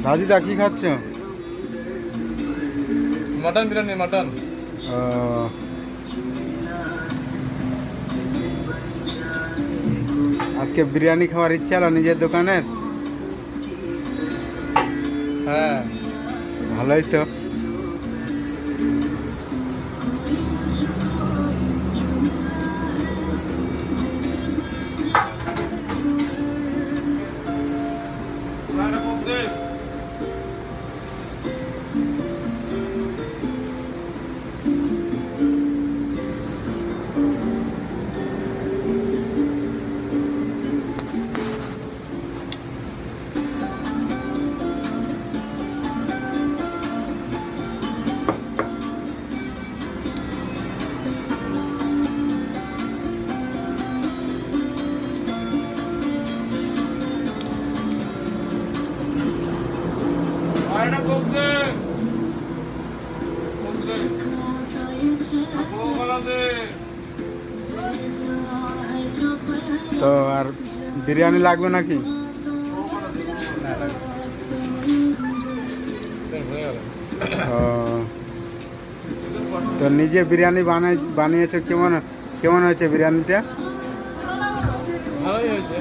রাজুদা কি খাচ্ছ? Mutton biryani, mutton. আজকে বিরিয়ানি খাওয়ার ইচ্ছা হলো নিজের দোকানের? হ্যাঁ, ভালোই তো। তো আর বিরিয়ানি লাগবে নাকি? ও, তো নিজে বিরিয়ানি বানিয়েছো, কেমন কেমন হয়েছে বিরিয়ানিটা? ভালোই হয়েছে।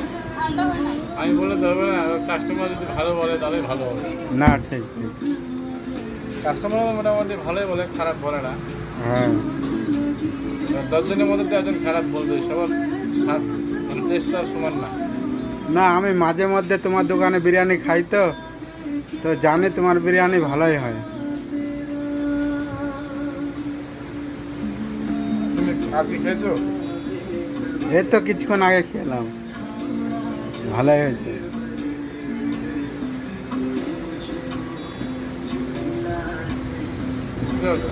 আমি বলে দেবে না, কাস্টমার যদি ভালো বলে তাহলে ভালো হবে। না, ঠিক ঠিক। কাস্টমার মোটামুটি ভালোই বলে, খারাপ বলে না। হ্যাঁ, 10 জনের মধ্যে তো একজন খারাপ বলবে, সবার স্বাদ মানে টেস্ট তো আর সমান না। না আমি মাঝে মধ্যে তোমার দোকানে বিরিয়ানি খাই, তো তো জানি তোমার বিরিয়ানি ভালোই হয়। তুমি আজকে খেয়েছো? এই তো কিছুক্ষণ আগে খেলাম, ভালোই হয়েছে। খেয়েছো?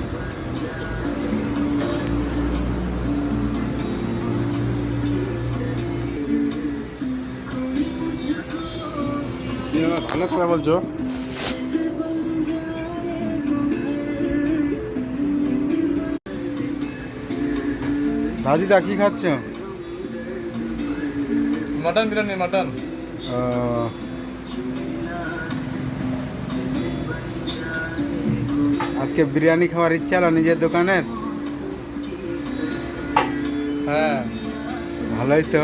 তুমি আমার ভালো কথা বলছো। রাজুদা কি খাচ্ছ? Mutton biryani, mutton. ও, আজকে বিরিয়ানি খাওয়ার ইচ্ছা হলো নিজের দোকানের? হ্যাঁ, ভালোই তো।